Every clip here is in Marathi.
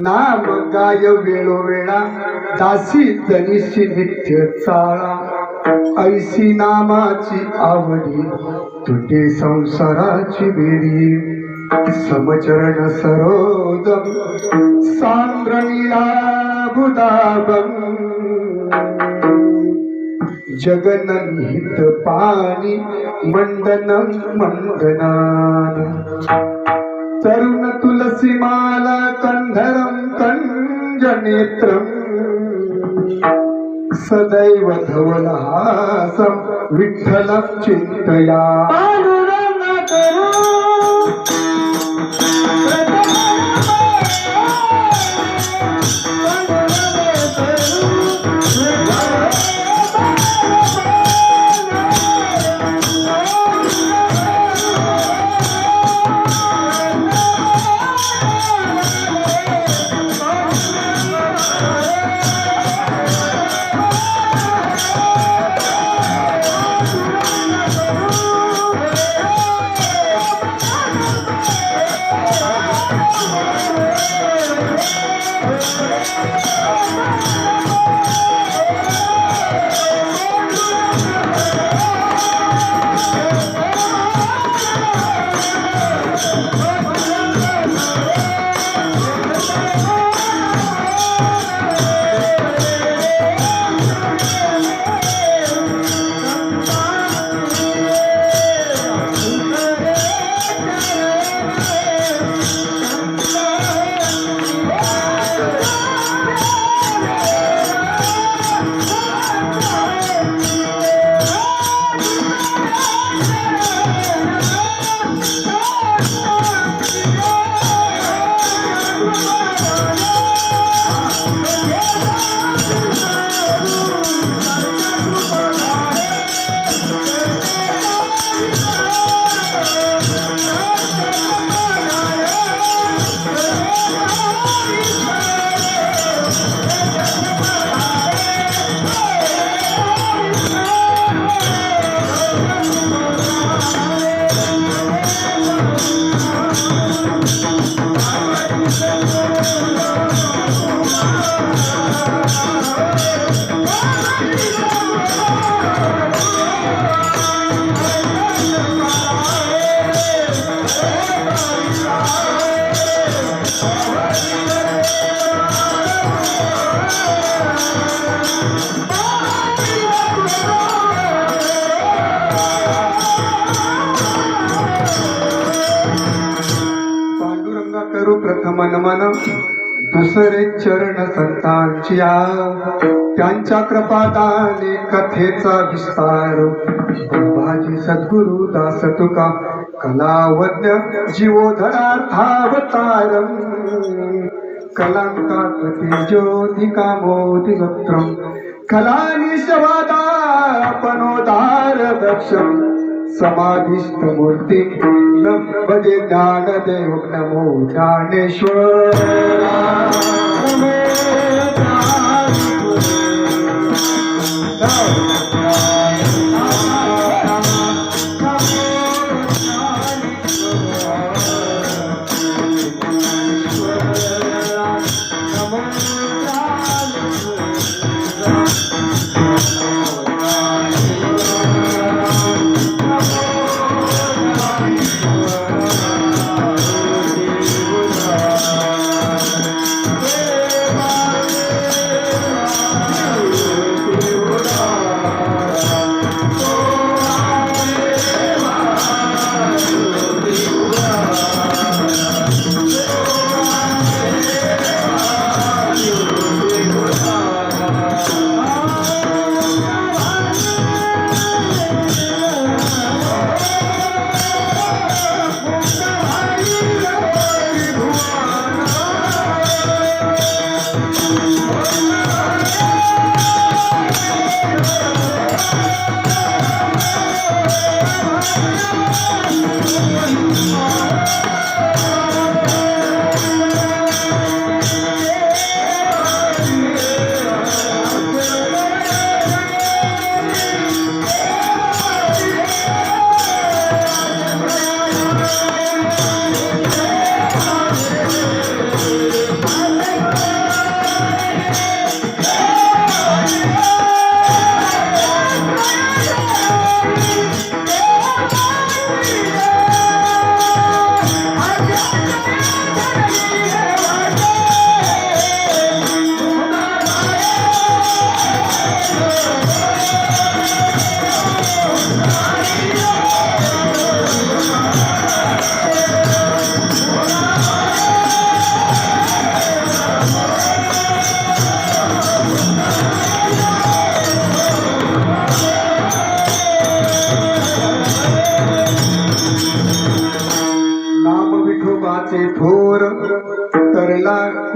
नाम गाय वेळोवेळा दासी जनिशी नित्य चाळा ऐसी नामाची आवडी तुटे संसाराची बेरी समचरण सरोजम सांद्र नीलाभुदाभम जगन निहित पाणी मंडनं मंडनान तरुण तुलसी माला कंधरम कंजनेत्रम सदैव धवलहासं विठ्ठलं चिंतया प्रथम नमन दुसरे चरण संतांची त्यांच्या कृपादाने कथेचा विस्तार बाबाजी सद्गुरु दास तुका कलावज्ञ जीवोधरार्थावतार कलांकात तेजोधिका मोदिवक्त्रम कलानिशवादापनोदार दक्षम समाधिस्थ मूर्ती भजे ज्ञानदेव नमो ज्ञानेश्वर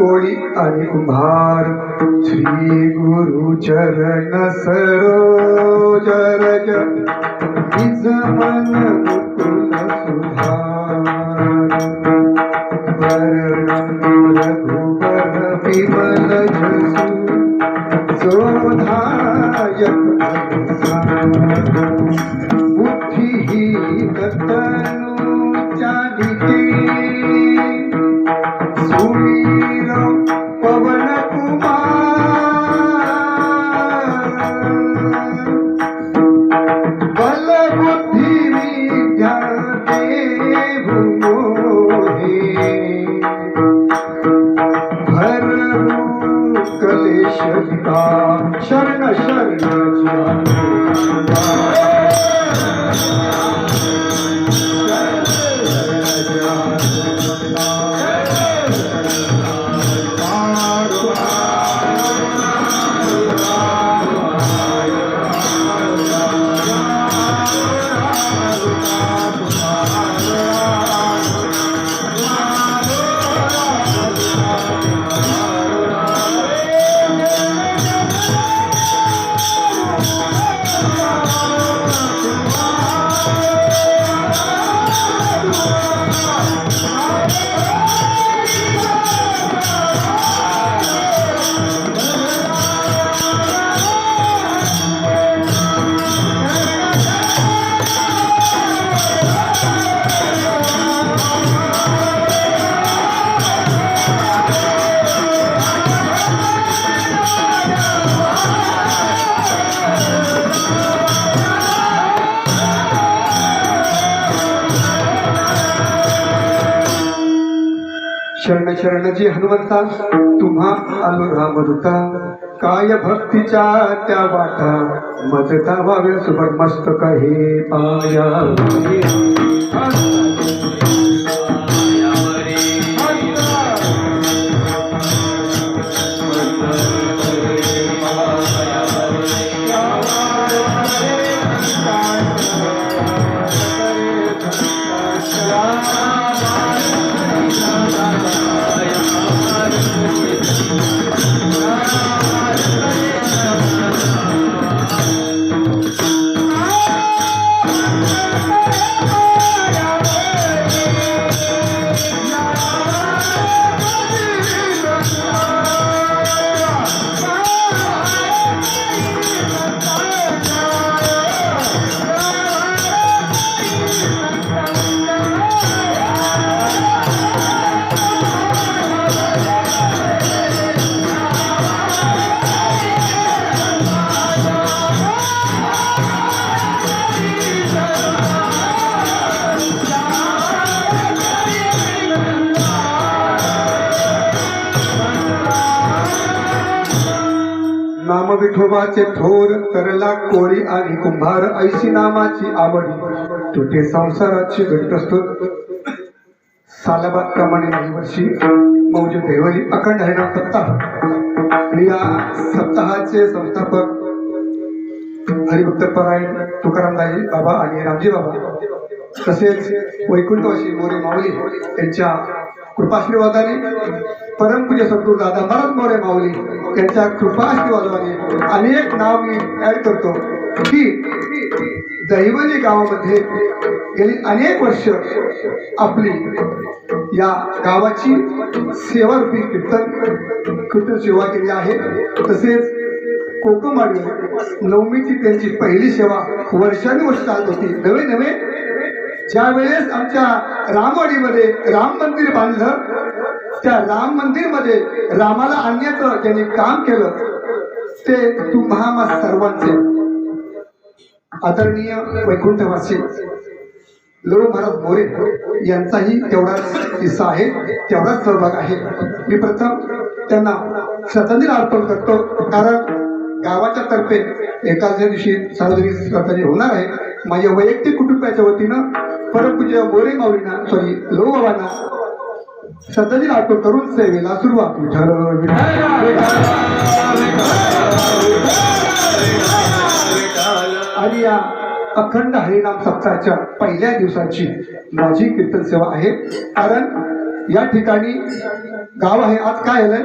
कोळी आणि कुंभार श्री गुरु चरण सरोज रज निज मन मुकुल सुधार वर्णन रघुबर विमल जसु शोधायक बुद्धिहीन तनु चालिके सुवीर पवन कुमार बल बुद्धि विद्या देहु मोहे भरहु कलेश विदा शरण शरण शरण शरणजी हनुमंता तुम्हा आलो रामदूता काय भक्तीच्या त्या वाटा मजता व्हावे सुबर मस्तक हे पाया नाम विठोबाचे थोर तरला कोळी आणि कुंभार ऐशी नामाची आवडी तुटे संसाराची घडत असतो सालाबादप्रमाणे काही वर्षी मौज देवली अखंड हरिनाम सप्ताह आणि या सप्ताहाचे संस्थापक हरिभक्त परायण तुकारामदाई बाबा आणि रामजी बाबा तसेच वैकुंठवासी मोरे माऊली यांच्या कृपाशीर्वादाने परमपूज्य सद्गुरू दादा महाराज मोरे माऊली यांच्या कृपाशीर्वादाने अनेक नाव मी ऍड करतो की दहिवली गावामध्ये गेली अनेक वर्ष आपली या गावाची सेवारूपी कीर्तन सेवा केली आहे. तसेच कोकमवाडीवर नवमीची त्यांची पहिली सेवा वर्षानुवर्ष चालत होती. नवे नवे ज्या वेळेस आमच्या रामवाडीमध्ये राम मंदिर बांधलं त्या राम मंदिर मध्ये रामाला आणण्याचं ज्यांनी काम केलं ते तुम्हा सर्वांचे आदरणीय वैकुंठवासी लहू महाराज मोरे यांचाही तेवढाच किस्सा आहे, तेवढाच सहभाग आहे. मी प्रथम त्यांना श्रद्धांजली अर्पण करतो, कारण गावाच्या तर्फे एकाच दिवशी सार्वजनिक श्रद्धांजली होणार आहे. माझ्या वैयक्तिक कुटुंबाच्या वतीनं परमपूज्य मोरे माऊलींना लहू बाबांना श्रद्धांजली अर्पण करून सेवेला सुरुवात. आणि या अखंड हरिनाम सप्ताहाच्या पहिल्या दिवसाची माझी कीर्तन सेवा आहे. कारण या ठिकाणी गाव आहे. आज काय झालंय,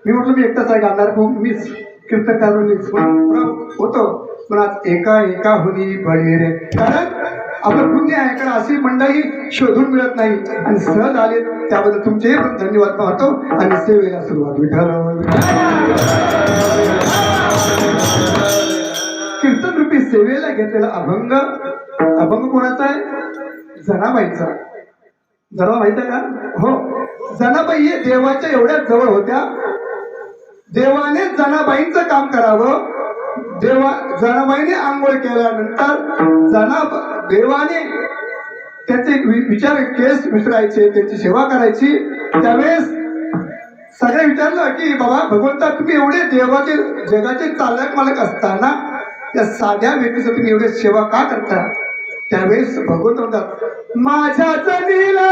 मी म्हटलं मी एकटाच आहे गाणार, मीच कीर्तनकार होतो, पण आज एका एका हुनी बळी रे. कारण आपण पुण्य आहे, कारण अशी मंडळी शोधून मिळत नाही आणि सहज आले, त्याबद्दल तुमचेही पण धन्यवाद पाहतो आणि सेवेला सुरुवात. विठ्ठल कीर्तन रूपी सेवेला घेतलेला अभंग, अभंग कोणाचा आहे? जनाबाईचा. जरा माहित आहे का? हो, जनाबाई हे देवाच्या एवढ्या जवळ होत्या. देवाने जनाबाईंचं काम करावं. जनाबाईने आंघोळ केल्यानंतर देवाने त्याचे विचार केस विसरायचे, त्यांची सेवा करायची. त्यावेळेस सगळे विचारलं की बाबा भगवंता, तुम्ही एवढे देवाचे जगाचे चालक मालक असताना त्या साध्या व्यक्तीचं तुम्ही एवढे सेवा का करता? त्यावेळेस भगवंत म्हणतात, माझ्या जनीला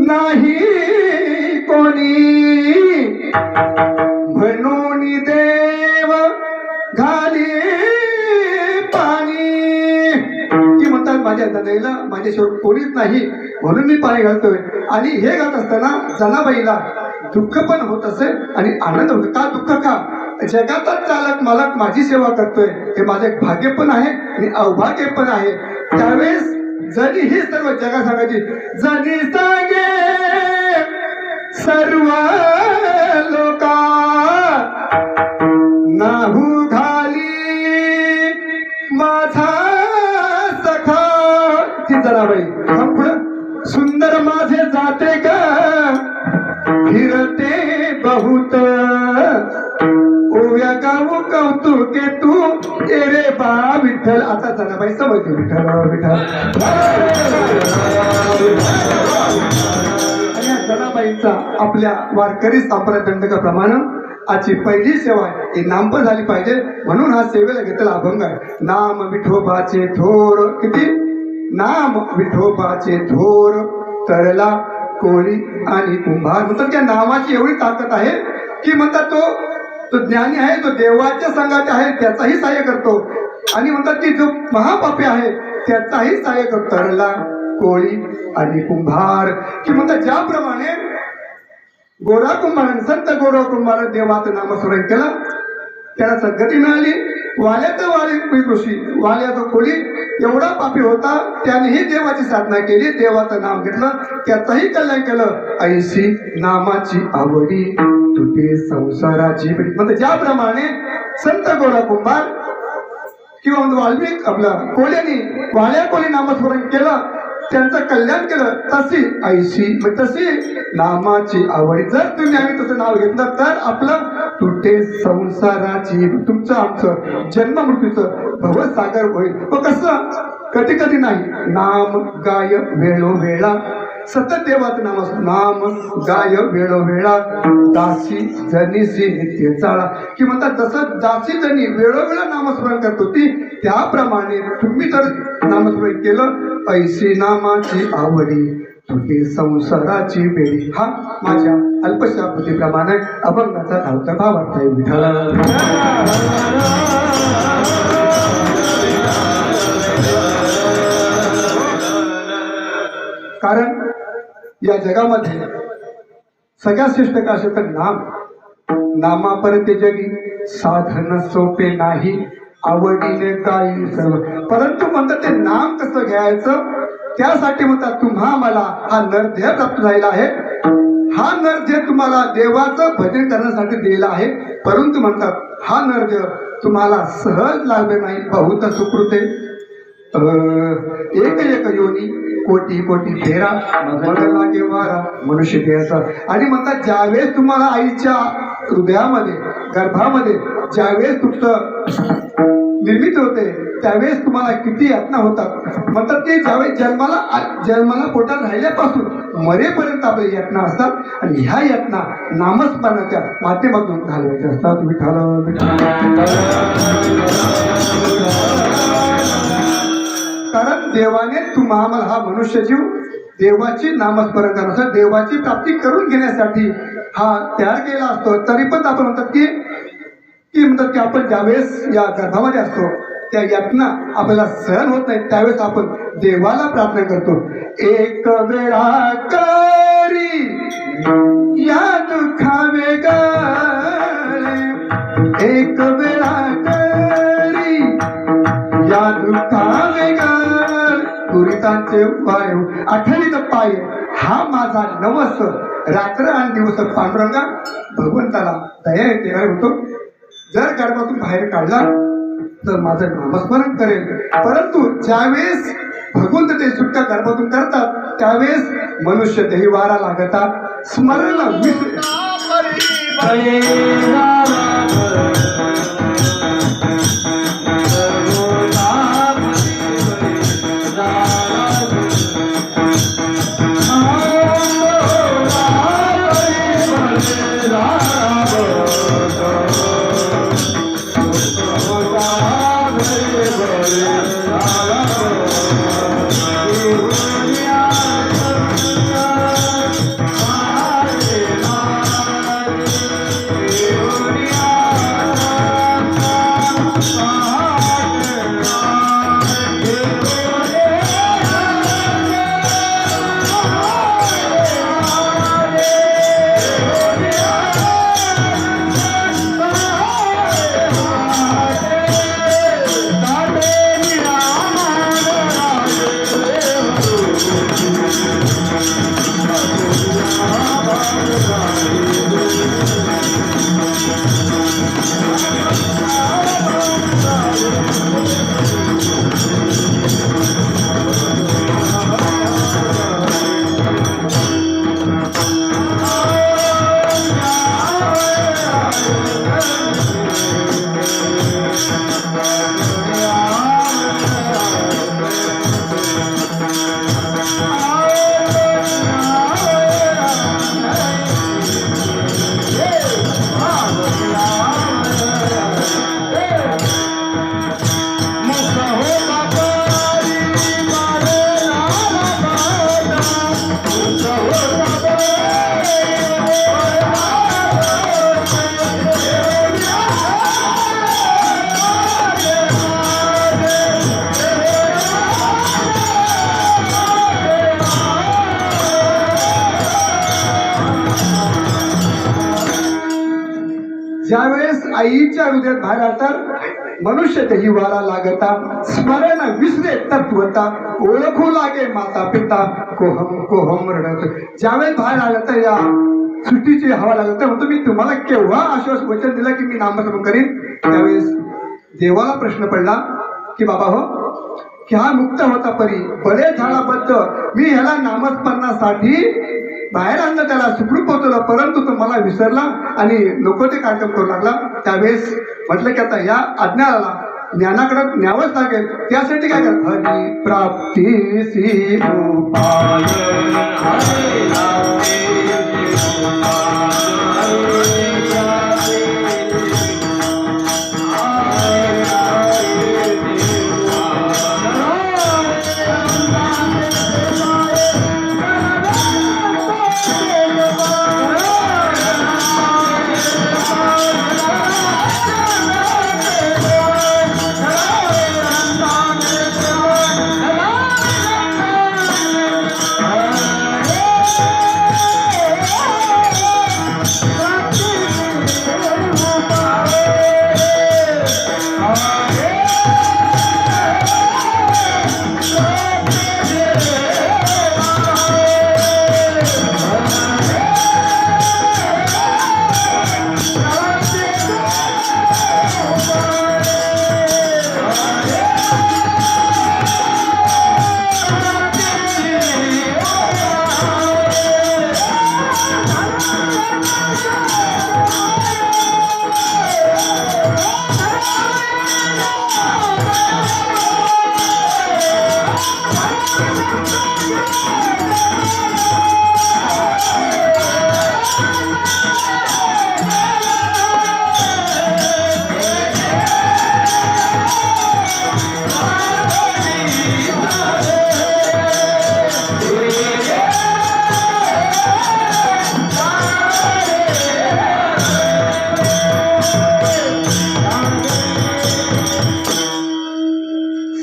नाही कोणी म्हणून देव घाली पाणी. की म्हणतात माझ्या जनाईला माझ्याशिवाय कोणीच नाही म्हणून मी पाणी घालतोय. आणि हे घालत असताना जनाबाईला दुःख पण होत असे आणि आनंद होतो. का दुःख? का जगाचा चालक मालक माझी सेवा करतोय, हे माझं एक भाग्य पण आहे आणि अवभाग्य पण आहे. त्यावेळेस जनी ही सर्व जगा सांगायची, जनी सांगे सर्व लोका नाहू घाली माझा सखा. ती जनाबाई पुढं, सुंदर माझे जाते का फिरते बहुत, ओव्या गाऊ कौतुके तू रे बा विठ्ठल. आता जनाबाई समजते विठ्ठल विठ्ठल. आणि जनाबाईंचा आपल्या वारकरी संप्रदाय दंडकाप्रमाणे आजची पहिली सेवा आहे, ही नामपण झाली पाहिजे, म्हणून हा सेवेला घेतलेला अभंग आहे. नाम विठोबाचे थोर, किती नाम विठोबाचे थोर, तरला कोळी आणि कुंभार. म्हणतात त्या नामाची एवढी ताकद आहे की म्हणतात तो ज्ञानी आहे, तो देवाच्या संघाचे आहे, त्याचाही सहाय्य करतो. आणि म्हणतात की जो महापापी आहे त्याचाही सहाय्य करतो. तरला कोळी आणि कुंभार. की म्हणतात ज्याप्रमाणे गोरा कुंभाराने, संत गोरा कुंभार देवाचं नामस्मरण केलं, त्याला सद्गती मिळाली. वाल्याचं वाली ऋषी, वाल्याचा कोळी एवढा पापी होता, त्यानेही देवाची साधना केली, देवाचं नाम घेतलं, त्याचंही कल्याण केलं. ऐशी नामाची आवडी तुटे संसाराची. म्हणजे ज्याप्रमाणे संत गोरा कुंभार किंवा वाल्मिक आपला कोल्याने वाल्या कोळी नामस्मरण केलं, त्यांचं कल्याण केलं, तशी ऐशी तशी नामाची आवडी. जर तुम्ही आम्ही तसं नाव घेतलं तर आपलं तुटे संसाराची, तुमचं आमचं जन्म मृत्यूचं भवसागर होईल. व कसं? कधी कधी नाही. नाम गाय वेळोवेळा, सतत देवाचं नाम गाय वेळोवेळा, दासी जनीसी नित्य चाळा. की म्हणतात जसं दासी जनी वेळोवेळा नामस्मरण करत होती, त्याप्रमाणे तुम्ही जर नामस्मरण केलं, ऐशी नामाची आवडी तुटे संसाराची बेडी. हा माझ्या अल्पशा बुद्धीप्रमाणे अभंगाचा धावता भावार्थ आहे. विठ्ठला कारण या जगामध्ये सगळ्यात श्रेष्ठ काय असेल तर नाम. नामापर्यंत जगी साधन सोपे नाही, आवडीने काही सर्व. परंतु म्हणतात ते नाम कसं घ्यायचं, त्यासाठी म्हणतात तुम्हा मला हा नरदेह प्राप्त झालेला आहे. हा नरदेह तुम्हाला देवाचं भजन करण्यासाठी दिलेला आहे. परंतु म्हणतात हा नरदेह तुम्हाला सहज लागले नाही. बहुत सुकृते एक एक योनी कोटी कोटी फेरा मग लागे वारा मनुष्य देहाचा. आणि म्हणतात ज्यावेळेस तुम्हाला आईच्या हृदयामध्ये गर्भामध्ये ज्यावेळेस तुमचं निर्मिती होते, त्यावेळेस तुम्हाला किती यातना होतात. म्हणतात की ज्यावेळेस जन्माला पोटात राहिल्यापासून मरेपर्यंत आपल्या यातना असतात. आणि ह्या यातना नामस्मरणाच्या माध्यमातून घालवायच्या असतात. कारण देवाने तुम्हाला हा मनुष्य जीव देवाची नामस्मरण करण्यासाठी, देवाची प्राप्ती करून घेण्यासाठी हा तयार केला असतो. तरी पण आपण म्हणतात की म्हणतात की आपण ज्यावेळेस या गर्भामध्ये असतो, त्या यातना आपल्याला सहन होत नाही, त्यावेळेस आपण देवाला प्रार्थना करतो. एक वेळा या दुखावे गळे एक वेळा करी या दुखावे गळ दुरितांचे उपाय आठवणीत पाय हा माझा नवस रात्र आणि दिवस पांडुरंगा भगवंताला दया येते काय म्हणतो जर गर्भातून बाहेर काढला तर माझं नामस्मरण करेल परंतु ज्यावेळेस भगवंत ते सुटका गर्भातून करतात त्यावेळेस मनुष्य देहीवारा लागतात स्मरण ज्यावेळेस आईच्या हृदयात बाहेर आणतात मनुष्य देहीवारा लागता स्मरण विसरे तत्वता ओळखू लागे माता पिता कोहम कोहम रडत ज्यावेळेस बाहेर आलं तर या सुट्टीची हवा लागत तर म्हणतो मी तुम्हाला केव्हा आश्वास वचन दिलं की मी नामस्मरण करीन त्यावेळेस देवाला प्रश्न पडला की बाबा हो की हा मुक्त होता परी बळे झाडाबद्ध मी ह्याला नामस्मरणासाठी बाहेर आणलं त्याला सुखरूप पोहोचवलं परंतु तो मला विसरला आणि नको ते कार्यक्रम करू लागला त्यावेळेस म्हटलं की आता या अज्ञानाला ज्ञानाकडे न्यावंच लागेल त्यासाठी काय कर हरी प्राप्ती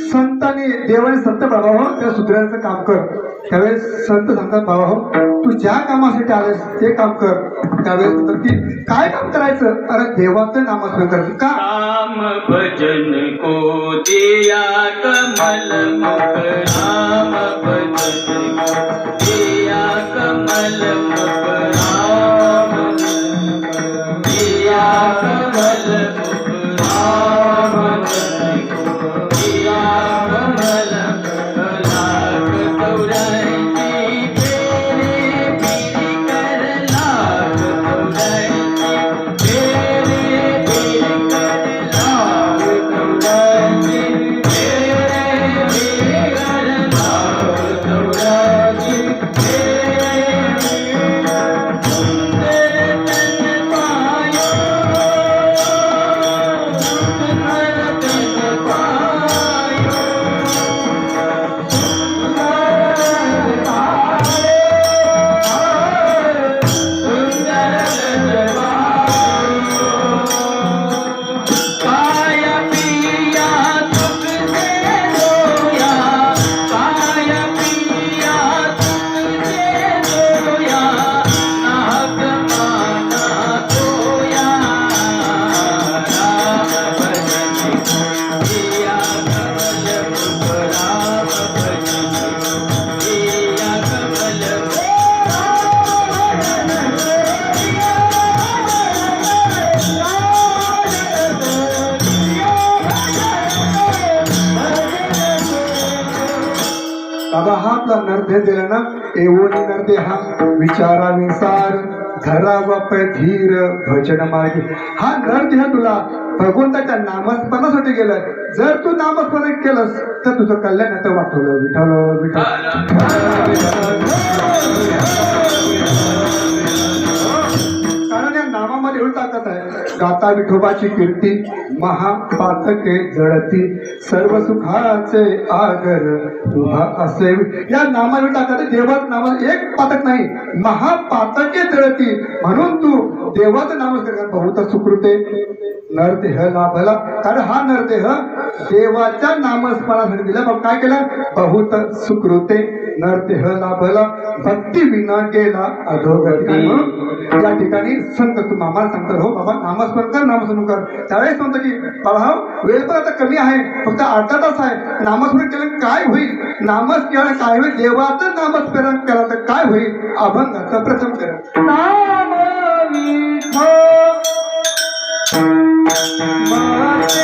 संतांनी देवाने संत बाबा त्या सूत्रांचं काम कर त्यावेळेस संत सांगतात बाबा हो तू ज्या कामासाठी आलेस ते काम कर. त्यावेळेस म्हणतात की काय काम करायचं? अरे देवाचं नामस्मरण करायचं. का? राम भजन को दिया कमल मुख राम भजन को दिया कमल मुख राम दिया कमल मुख राम को दिया कमल मुख लाख चौरासी तेरे पीरी कर लाख चौरासी तेरे पीरी कर लाख चौरासी तेरे पीरी कर लाख चौरासी तेरे तन पायो सुंदर तन पायो काया पिया सुख से सोया काया पिया सुख से सोया नाहक माना सोया राम भजन किया कमल मुख राम भजन किया कमल बाबा हा आपला नरदेह दिला ना एवढी नरदेह हा विचारा विसार धरावा धीर भजन मार्गी. हा नरदेह तुला भगवंताच्या नामस्मरणासाठी गेलाय. जर तू नामस्मरण केलंस तर तुझं कल्याण आता वाटवलं. विठ्ठल विठ्ठल कारण या नामामध्ये एवढी ताकद आहे. गाता विठोबाची कीर्ती महापातके जळती सर्व सुखाचे आगर उभा असे. या नामावर ताकद आहे. देवाचं नाम एक पातक नाही महापातके जळती. म्हणून तू देवाचं नाम कर बहुत सुकृते नरदेह लाभला. कारण हा नरदेह देवाच्या नामस्मरणासाठी दिला. मग काय केलं? बहुत सुकृते नरदेह लाभला भक्ती विना गेला अधोगती. म्हणून या ठिकाणी संत तू आम्हाला सांगतात हो बाबा नामस्मरण कर नामस्मरण कर. त्यावेळेस म्हणतो की बाबा वेळ पण आता कमी आहे फक्त अर्धा तास आहे. नामस्मरण केलं काय होईल? नामच केलं काय होईल? देवाचं नामस्मरण केलं तर काय होईल? अभंगाचं प्रथम करा नाम विठो माते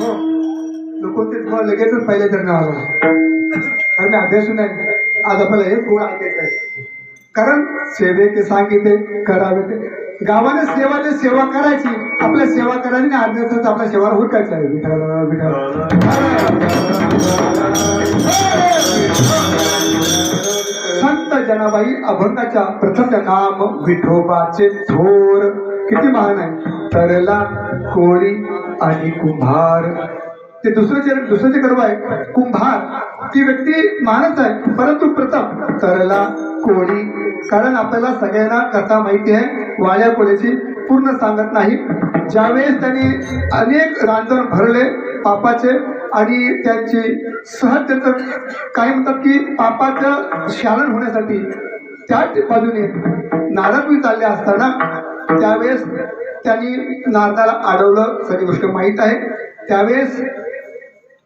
हो लोक ते तुम्हाला लगेचच पहिले तर नाव आलं कारण मी अभ्यासू नाही आज आपल्याला हे कोण ऐकायचं आहे कारण सेवेके सांगिते करावे ते गावाने सेवा ते सेवा करायची आपल्या सेवा करायची आणि आज्ञाच आपल्या सेवाला हुडकायचं आहे विठ्ठल संत जनाबाई अभंगाच्या प्रथम नाम विठोबाचे थोर किती महान आहे तरला कोळी आणि कुंभार ते दुसरं जे कर्म आहे कुंभार ती व्यक्ती महानच आहे परंतु प्रथम तरला कोळी कारण आपल्याला सगळ्यांना कथा माहिती आहे वाड्या कोळीची पूर्ण सांगत नाही ज्यावेळेस त्यांनी अनेक रांजण भरले पापाचे आणि त्यांची सहज त्याचं काही म्हणतात की पापाचं शालन होण्यासाठी त्याच बाजूने नारदवी चालले असताना त्यावेळेस त्यांनी नारदाला अडवलं सगळी गोष्ट माहीत आहे त्यावेळेस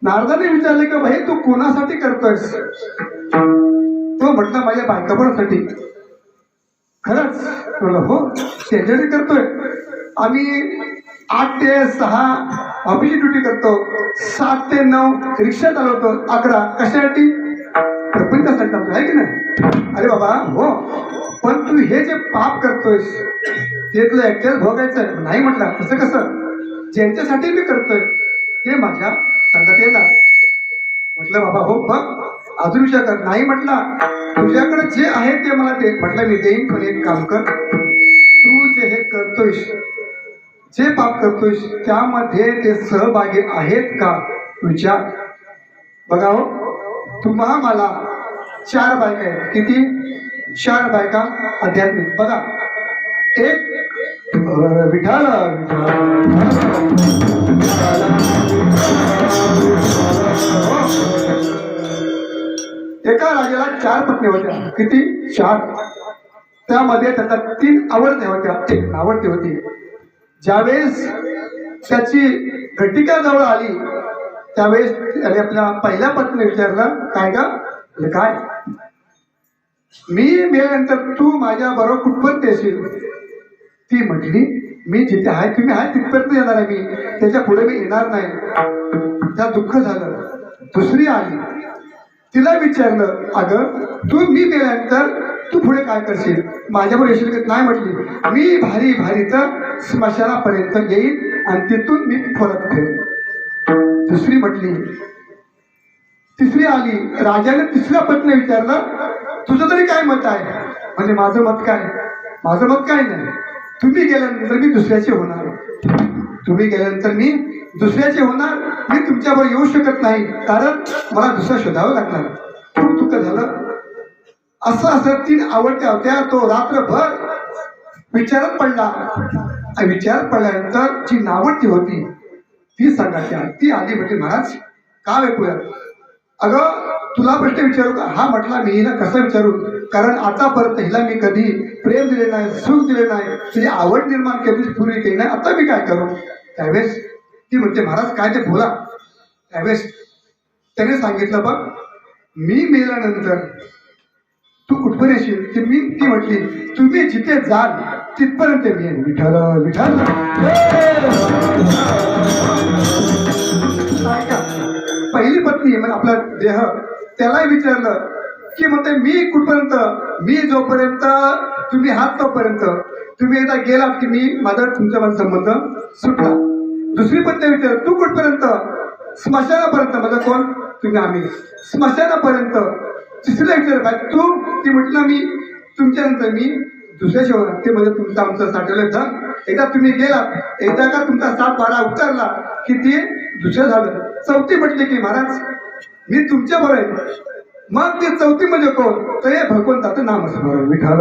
नारदाने विचारले की भाई तू कोणासाठी करतोयस तो म्हटलं माझ्या बायकापणासाठी खरंच म्हणलं हो त्यांच्यासाठी करतोय आम्ही 8 ते 6 ऑफिसची ड्युटी करतो 7 ते 9 रिक्षा चालवतो 11 कशासाठी प्रपंचासाठी आहे की नाही अरे बाबा हो पण तू हे जे पाप करतोयस ते तुला ऍक्च्युअल भोगायचं आहे नाही म्हटलं तसं कसं ज्यांच्यासाठी मी करतोय ते माझ्या संगत येणार म्हटलं बाबा हो बघ अजून विचार कर नाही म्हटला तुझ्याकडे जे आहे ते मला ते म्हटलं मी देईन पण एक काम कर तू जे हे करतोयस जे पाप करतोयस त्यामध्ये ते सहभागी आहेत का विचार बघा हो तुम्हा मला 4 बायका आहेत किती 4 बायका आध्यात्मिक बघा एक विठाल एका राजाला 4 पत्नी होत्या किती 4 त्यामध्ये त्यांना 3 आवडत्या होत्या एक आवडती होती ज्यावेळेस त्याची घटिका जवळ आली त्यावेळेस त्याने आपल्या पहिल्या पत्नीने विचारलं काय का म्हणजे काय मी मेल्यानंतर तू माझ्या बरोबर कुठपर्यंत येशील ती म्हटली मी जिथे आहे तुम्ही आहे तिथपर्यंत येणार आहे मी त्याच्या पुढे मी येणार नाही त्या दुःख झालं दुसरी आली तिला विचारलं अगं तू मी मेल्यानंतर तू पुढे काय करशील माझ्याबरोबर येशील की नाही म्हटली मी भारी भारी तर स्मशानापर्यंत येईल आणि तिथून मी परत फिरेन दुसरी म्हटली तिसरी आली राजाने तिसऱ्या पत्नी विचारलं तुझं तरी काय मत आहे म्हणजे माझं मत काय नाही तुम्ही गेल्यानंतर मी दुसऱ्याचे होणार तुम्ही गेल्यानंतर मी दुसऱ्याचे होणार मी तुमच्याबरोबर येऊ शकत नाही कारण मला दुसरा शोधावं लागणार खूप दुःख झालं असं 3 आवडत्या होत्या तो रात्रभर विचारत पडला आणि विचार पडल्यानंतर जी नावडती होती ती सांगायची ती आली म्हटली महाराज का ऐकूया अगं तुला प्रश्न विचारू का हा म्हटला मी हिला कसं विचारू कारण आतापर्यंत हिला मी कधी प्रेम दिले नाही सुख दिले नाही तुझी आवड निर्माण कधीच पूर्वी केली नाही आता मी काय करू त्यावेळेस ती म्हणते महाराज काय ते बोला त्यावेळेस त्याने सांगितलं बघ मी मेल्यानंतर तू कुठपर्यंत येशील ती म्हटली तुम्ही जिथे जाल तिथपर्यंत मी येईन विठ्ठल विठ्ठल ऐका पहिली पत्नी म्हणजे आपला देह त्यालाही विचारलं की म्हणते मी कुठपर्यंत मी जोपर्यंत तुम्ही हात तोपर्यंत तुम्ही एकदा गेलात की मी माझा संबंध सुटला दुसरी पत्नी विचार तू कुठपर्यंत स्मशानापर्यंत माझा कोण तुम्ही आम्ही स्मशानापर्यंत तिसऱ्या विचार काय तू ती म्हटलं मी तुमच्यानंतर मी दुसऱ्या शेवट ते म्हणजे तुमचं आमचं साठवलं धन एकदा तुम्ही गेलात एकदा का तुमचा 7 वारा उतरला की ते दुसरं झालं चौथी म्हटली की महाराज मी तुमच्या बरोबर आहे मग ते चौथी म्हणजे कोण तर हे भगवंताचं नामस्मरण विठ्ठल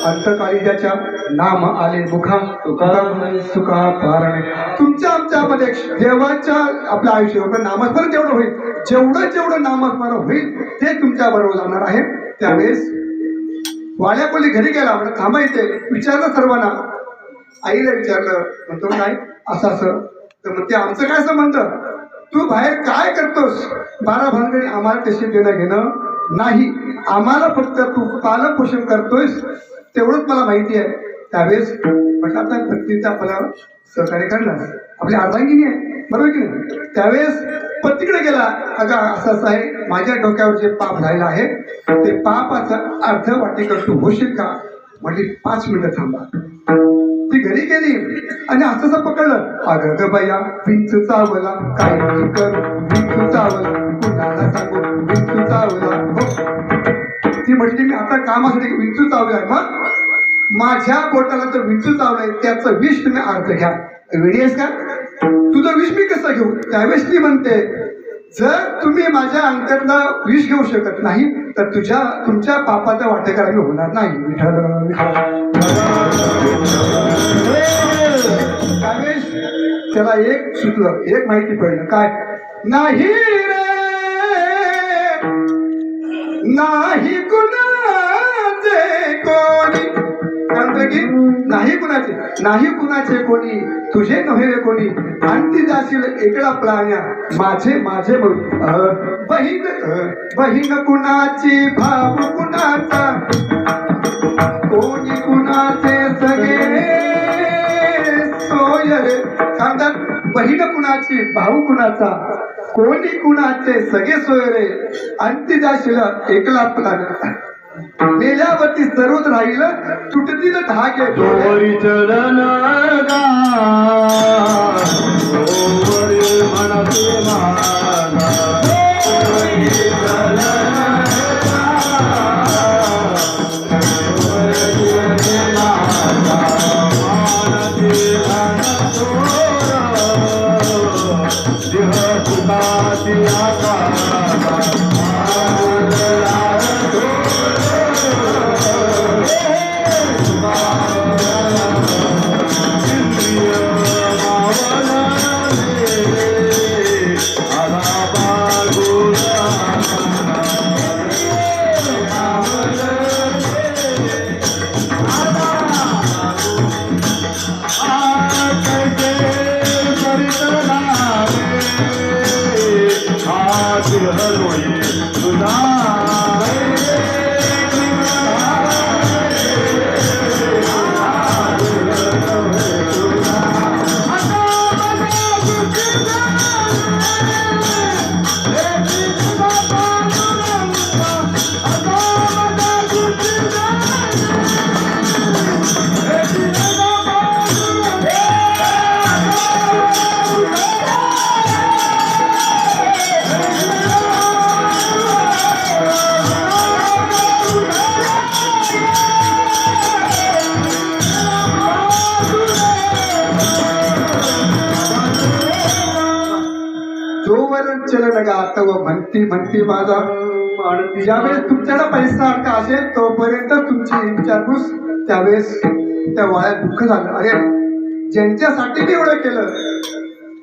अंतकाळी ज्याच्या नाम आले मुखा सुखा पारणे तुमच्या आमच्यामध्ये देवाच्या आपल्या आयुष्यावर नामस्मरण जेवढं होईल जेवढं नामस्मरण होईल ते तुमच्या बरोबर जाणार आहे त्यावेळेस वाड्या कोणी घरी गेला म्हणजे थांबा इथे विचारलं सर्वांना आईला विचारलं म्हणतो काय असं तर म्हणते आमचं काय संबंध तू बाहेर काय करतोस 12 भानगडी आम्हाला तशी देणं घेणं नाही आम्हाला फक्त तू पालन पोषण करतोयस तेवढंच मला माहिती आहे त्यावेळेस म्हटलं आता पत्नीचा आपल्याला सहकार्य करणार आपली अर्धांगिनी आहे बरोबर की नाही त्यावेळेस पतीकडे गेला अगं असं आहे माझ्या डोक्यावर जे पाप झालेलं आहे ते पापाचं अर्ध वाटेकर तू होशील का म्हणजे 5 मिनिटं थांबा ती घरी गेली आणि असं पकडलं अगं ग बाया विंचू चावला काय कर विंचू चावला कुणाला सांगू विंचू चावला हो ती म्हटली मी आता कामासाठी विंचू चावलाय मग माझ्या बोटाला तर विंचू चावलाय त्याचं विष तुम्ही अर्ध घ्या वेळी आहेस का तुझं विष मी कसं घेऊ त्यावेळेस ती म्हणते जर तुम्ही माझ्या अंगातला विष घेऊ शकत नाही तर तुमच्या पापाचा वाटेकार मी होणार नाही विठ्ठल त्यावेळेस त्याला एक सुचलं एक माहिती पडलं काय नाही रे नाही कुणाचे कोणी की नाही कुणाचे कोणी तुझे नव्हे रे कोणी आणती जाशील एकला प्राण्या माझे बहीण कुणाची भाव कुणाचा कोणी कुणाचे सगळे सोय रे सांगतात बहीण कुणाची भाऊ कुणाचा कोणी कुणाचे सगळे सोय रे आणती जाशील एकला प्राण्या मेल्यावरती सर्वच राहील तुटतील धागे चरण म्हणते चलन गा तव म्हणती माझा आणती ज्यावेळेस तुमच्याकडे पैसा अडका असेल तोपर्यंत तुमची विचारपूस त्यावेळेस त्या वाळ्यात दुःख झालं. अरे ज्यांच्यासाठी मी एवढं केलं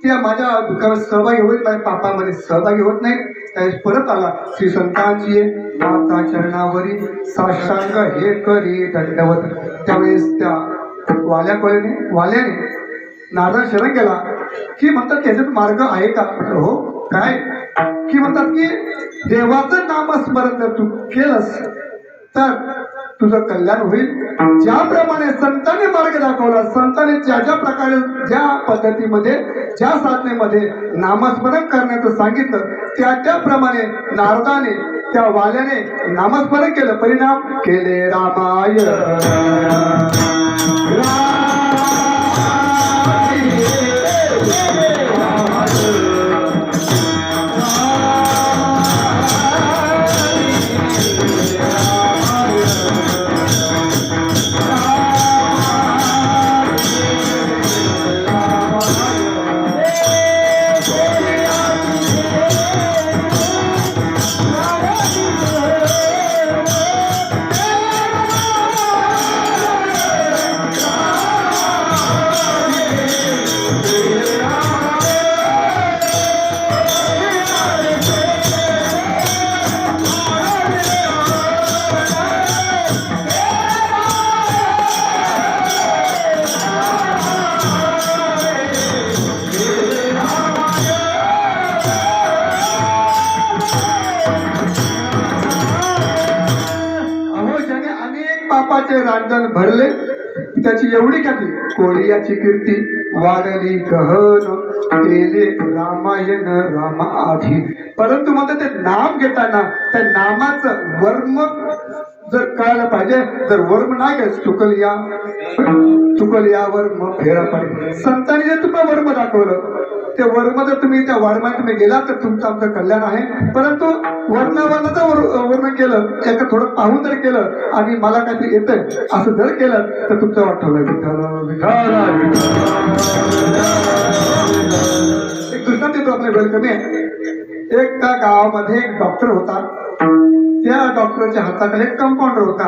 त्या माझ्या दुःखावर सहभागी होत माझ्या पापामध्ये सहभागी होत नाही. त्यावेळेस परत आला श्री संतांची माता चरणावरी साष्टांग हे करी दंडवत. त्यावेळेस त्या वाल्याने नारदा शरण गेला की म्हणतात त्याच्यात मार्ग आहे का? हो काय की म्हणतात की देवाचं नामस्मरण जर तू केलंस तर तुझं कल्याण होईल. ज्याप्रमाणे संतांनी मार्ग दाखवला, संतांनी ज्या ज्या प्रकारे ज्या पद्धतीमध्ये ज्या साधनेमध्ये नामस्मरण करण्याचं सांगितलं त्या त्याप्रमाणे नारदाने त्या वाल्याने नामस्मरण केलं. परिणाम केले रामाय पापाचे रांजण भरले त्याची एवढी ख्याती कोळियाची कीर्ती वाढली गहन केले रामायण राम आधी. परंतु मग ते नाम घेताना त्या नामाचं वर्म जर कळायला पाहिजे. जर वर्म नाही काय चुकल या वर्म फेरा पाहिजे. संतांनी जर तुम्हाला वर्म दाखवलं ते वर्म जर तुम्ही त्या वर्मात तुम्ही गेला तर तुमचं आमचं कल्याण आहे. परंतु वर्णाचं वर्ण केलं एका थोडं पाहून जर केलं आणि मला काहीतरी येतंय असं जर केलं तर तुमचं वाटवलं एक दृष्टांत देतो आपल्या वेळ कमी आहे. एक त्या गावामध्ये एक डॉक्टर होता. त्या डॉक्टरच्या हाताखाली एक कंपाऊंडर होता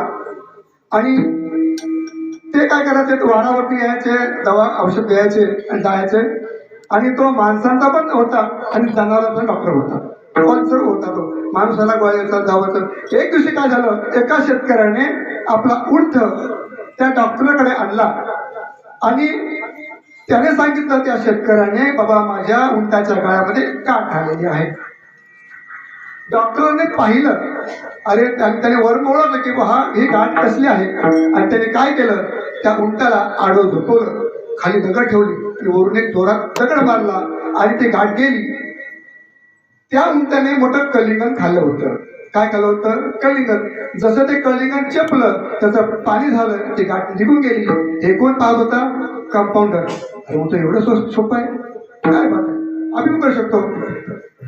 आणि ते काय करायचे वारावरती यायचे दवा औषध द्यायचे आणि जायचे आणि तो माणसांचा पण होता आणि जनावरांचा डॉक्टर होता. ऑल्सर होता तो माणसाला गोळ्याचा धावायचं. एक दिवशी काय झालं एका शेतकऱ्याने आपला उंट त्या डॉक्टरकडे आणला आणि त्याने सांगितलं त्या शेतकऱ्याने बाबा माझ्या उंटाच्या गळ्यामध्ये गाठ आलेली आहे. डॉक्टरने पाहिलं अरे त्याने वरून ओळखलं की हा ही गाठ कसली आहे आणि त्याने काय केलं त्या उंटाला आडवं झोपवलं खाली दगड ठेवली वरून एक जोरात दगड मारला आणि ती गाठ गेली. त्या उंटाने मोठं कलिंगण खाल्लं होतं. काय खाल्लं होतं? कलिंगण. जसं ते कलिंगण चेपलं त्याचं पाणी झालं ती गाठ निघून गेली. हे कोण पाहत होता? कंपाऊंडर. अरे तो एवढं सोपं आहे काय बात आहे आम्ही करू शकतो.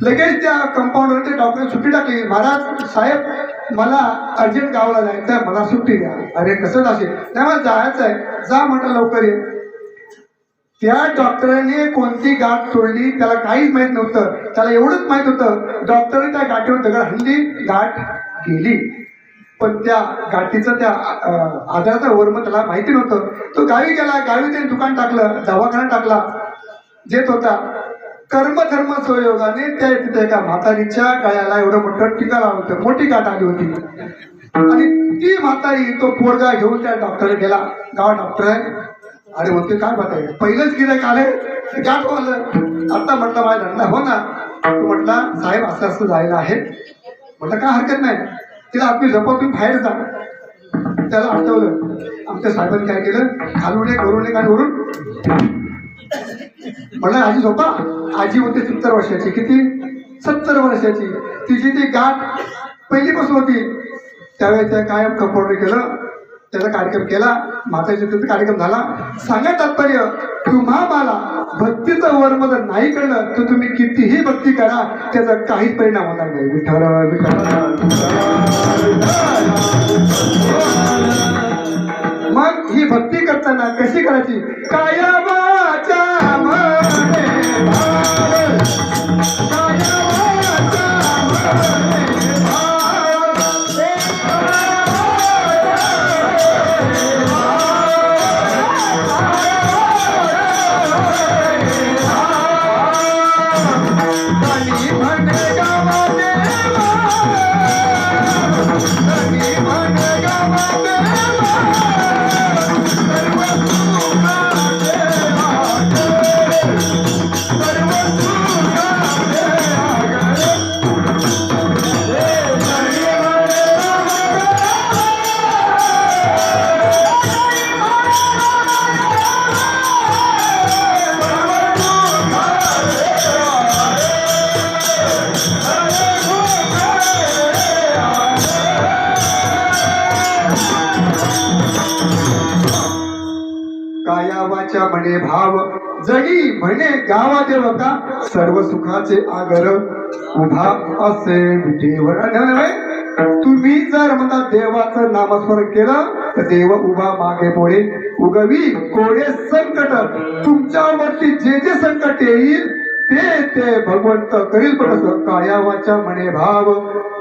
लगेच त्या कंपाऊंडरने डॉक्टरने सुट्टी टाकली. महाराज साहेब मला अर्जंट गावाला जायचं आहे मला सुट्टी द्या. अरे कसं जाशील? नाही मला जायचं आहे. जा म्हटलं लवकर ये. त्या डॉक्टरांनी कोणती गाठ सोडली त्याला काहीच माहित नव्हतं. त्याला एवढंच माहित होतं डॉक्टरने त्या गाठीवर दगड हल्ली गाठ गेली. पण त्या गाठीचं त्या आजाराचा वर्म त्याला माहिती नव्हतं. तो गावी गेला. गावी त्याने दुकान टाकलं दवाखाना टाकला देत होता. कर्मधर्म संयोगाने त्या तिथे एका म्हातारीच्या गळ्याला एवढं मोठं टीका लावलं होतं. मोठी गाठ आली होती आणि ती म्हातारी तो पोरगा घेऊन त्या डॉक्टर गेला. गाव डॉक्टर आहे. अरे म्हणते काय बात आहे पहिलंच गिऱ्हाईक आले गाठ आलं. आता म्हटलं माझा धंदा हो ना. तू म्हटला साहेब असं असं जायला आहे. म्हटलं काय हरकत नाही तिला आपली झोपातून बाहेर जा. त्याला आठवलं आमच्या साहेबांनी काय केलं खालून एक वरून एक आणि वरून म्हटलं आजी झोपा. आजी होती 70 वर्षाची. किती? 70 वर्षाची. तिची ती गाठ पहिलीपासून होती. त्यावेळेस त्या कायम कंपाऊंडर केलं त्याचा कार्यक्रम केला. माताजीचा कार्यक्रम झाला. सांगा तात्पर्य तुम्हा मला भक्तीचं वर्म जर नाही कळलं तर तुम्ही कितीही भक्ती करा त्याचा काहीच परिणाम होणार नाही. विठ्ठल मग ही भक्ती करताना कशी करायची? काया वाचा मने भाव, काया वाचा मने भाव. वाचा म्हणे भाव जडी म्हणे गावा देवका सर्व सुखाचे आगर उभा असे विठेवर नव्हे. तुम्ही जर म्हणता देवाचं नामस्मरण केलं तर देव उभा मागे पुढे उगवी कोडे संकट. तुमच्यावरती जे जे संकट येईल ते भगवंत करील. पण असं काया वाचा म्हणे भाव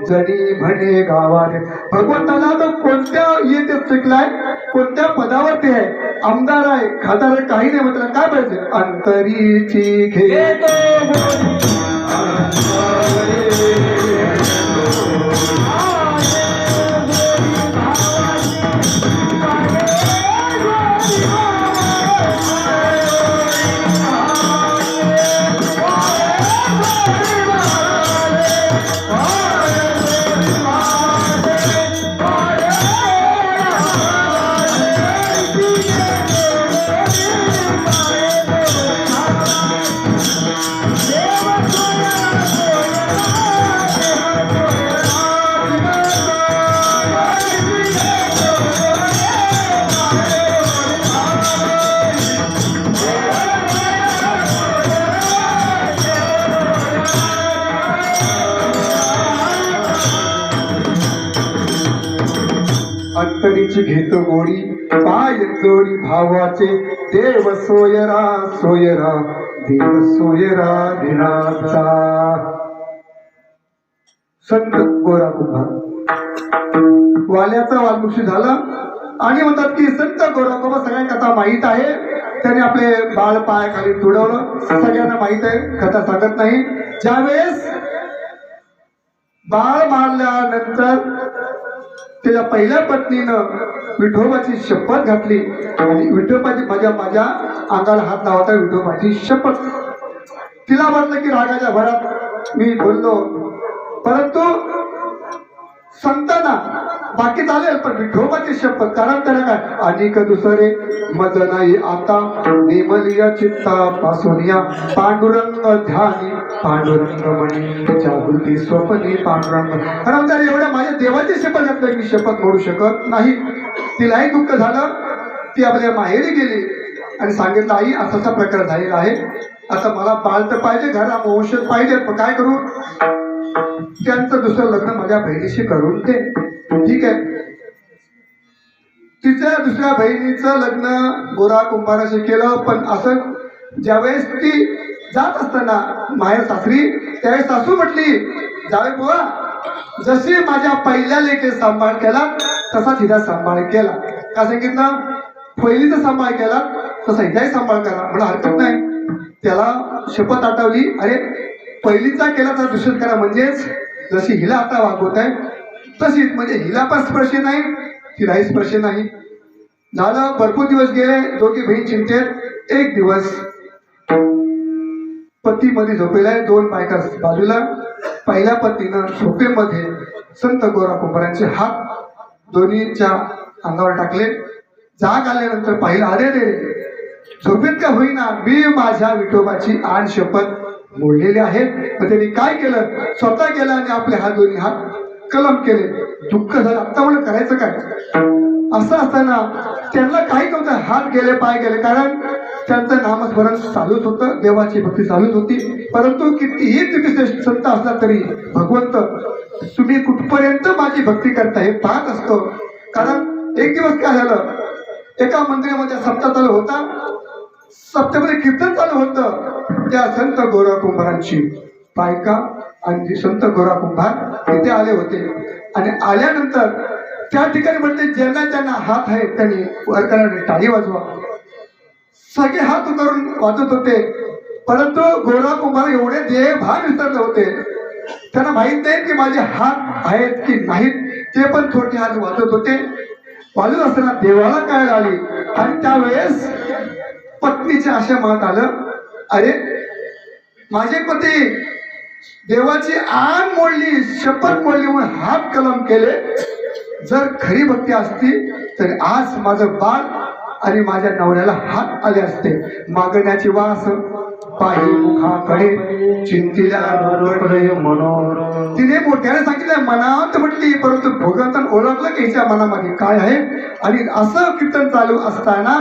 जडी म्हणे गावात. भगवंताला तो कोणत्या येते शिकलाय, कोणत्या पदावरती आहे, आमदार आहे, खासदार आहे, काही नाही. म्हटलं काय पाहिजे, अंतरीची घेतो अंतरीची घेतो गोडी पाय जोडी भावाचे देव सोयरा सोयरा देव सोयरा दिनाचा. संत गोरा कुंभार वाल्याचा वाल्मुक्षी झाला आणि म्हणतात की संत गोरा कुंभार सगळ्यांना कथा माहीत आहे. त्याने आपले बाळ पायाखाली तुडवलं, सगळ्यांना माहीत आहे, कथा सांगत नाही. ज्यावेळेस बाळ मारल्यानंतर त्याच्या पहिल्या पत्नीनं विठोबाची शपथ घातली आणि विठोबाची माझ्या अंगाला हात लावता विठोबाची शपथ. तिला वाटलं की रागाच्या भरात मी बोललो, परंतु संतांना बाकी चालेल पण विठोबाची शपथ. कारण त्याला काय अधिक दुसरे मज नाही आता नेमलिया चित्ता पासून पांडुरंग ध्यानी पांडुरंग म्हणे जागृती स्वप्ने पांडुरंग. कारण त्याला एवढ्या माझ्या देवाची शपथ घातली की शपथ मोडू शकत नाही. तिलाही दुःख झालं. ती आपल्या माहेरी गेली आणि सांगितलं आई असा प्रकार झालेला आहे, आता मला बाळ तर पाहिजे, घरा वंशज पाहिजे, पण काय करू. त्यांचं दुसरं लग्न माझ्या बहिणीशी करून दे. ठीक आहे. तिच्या दुसऱ्या बहिणीचं लग्न गोरा कुंभाराशी केलं. पण असं ज्यावेळेस ती जात असताना माहेर सासरी त्यावेळेस सासू म्हटली जावे बुवा जशी माझ्या पहिल्या लेखे सांभाळ केला तसा तिचा सांभाळ केला. का सांगितलं, पहिलीचा सांभाळ केला तसा हिचाही सांभाळ करा. मला हरकत नाही. त्याला शपथ आठवली, अरे पहिलीचा केला तर दुसरं करा. म्हणजेच जशी हिला आता वागवत आहे तशीच, म्हणजे हिला पण स्पर्श नाही तिलाही स्पर्श नाही. झालं भरपूर दिवस गेले, दोघी बहीण चिंतेत. एक दिवस पती मध्ये झोपेला आहे, दोन बायका बाजूला. पहिल्या पतीनं झोपेमध्ये संत गोरा कुंभारांचे हात दोन्हीच्या अंगावर टाकले. जाग आल्यानंतर पाहिलं, अरे रे झोपेत का होईना मी माझ्या विठोबाची आण शपथ मोडलेली आहे. मग त्यांनी काय केलं, स्वतः गेला आणि आपले हात दोन्ही हात कलम केले. दुःख झालं. आता मला करायचं काय. असं असताना त्यांना काही नव्हतं, हात गेले पाय गेले, कारण त्यांचं नामस्मरण चालूच होतं, देवाची भक्ती चालूच होती. परंतु कितीही तुम्ही श्रेष्ठ संत असला तरी भगवंत तुम्ही कुठपर्यंत माझी भक्ती करता हे पाहत असतो. कारण एक दिवस काय झालं, एका मंदिरामध्ये सप्ताह चालू होता, सप्त्यामध्ये कीर्तन चालू होतं. त्या संत गोरा कुंभारांची बायका आणि संत गोरा कुंभार तिथे आले होते. आणि आल्यानंतर त्या ठिकाणी म्हणते ज्यांना ज्यांना हात आहे त्यांनी वर करा, टाळी वाजवा. सगळे हात करून वाजत होते. परंतु गोरा कुंभार एवढे देहभान विसरले होते, त्यांना माहित नाही की माझे हात आहेत की नाहीत. ते पण थोडे हात वाजत होते. वाजत असताना देवाला काय आली आणि त्यावेळेस पत्नीच्या अशा मनात आलं, अरे माझे पती देवाची आण मोडली, शपथ मोडली म्हणून हात कलम केले. जर खरी भक्ती असती तर आज माझं बाळ आणि माझ्या नवऱ्याला हात आले असते. मागण्याची वास पायी मुखाकडे चिंतिल्या मनोर. तिने मोठ्याने सांगितलं मनात म्हटली, परंतु भगवंतान ओळखलं की हिच्या मनामध्ये काय आहे. आणि असं कीर्तन चालू असताना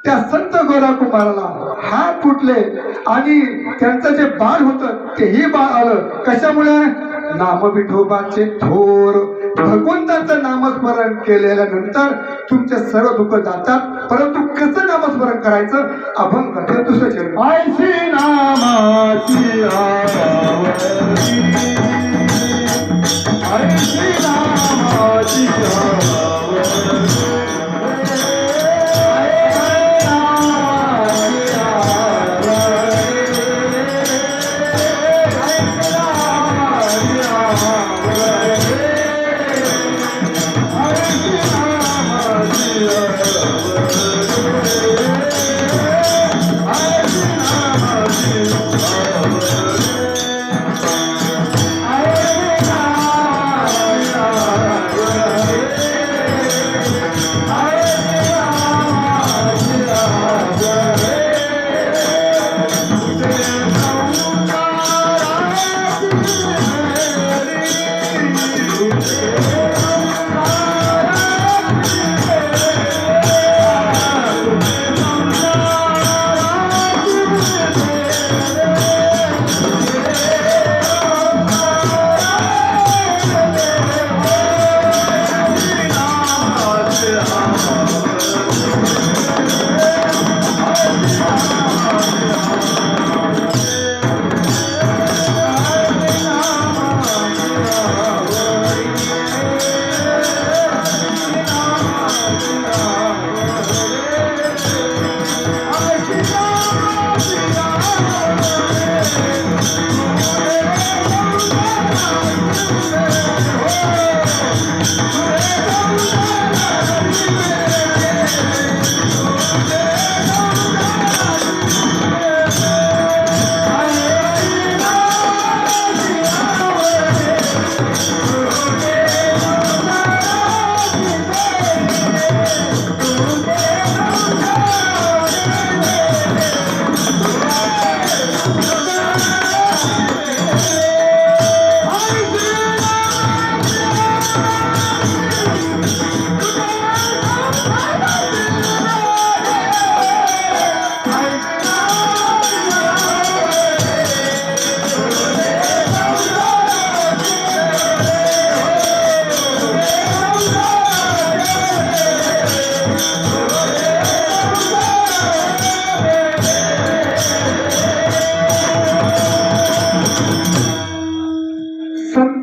त्या संत गोरा कुमाराला हात फुटले आणि त्यांचं जे बाळ होतं तेही बाळ आलं. कशामुळे? नाम विठोबाचे थोर भगवंताचं नामस्मरण केलेल्यानंतर तुमचे सर्व दुःख जातात. परंतु कसं नामस्मरण करायचं? अभंग हे दुसरं चरण. ऐशी नामाची आवडी, ऐशी नामाची आवडी.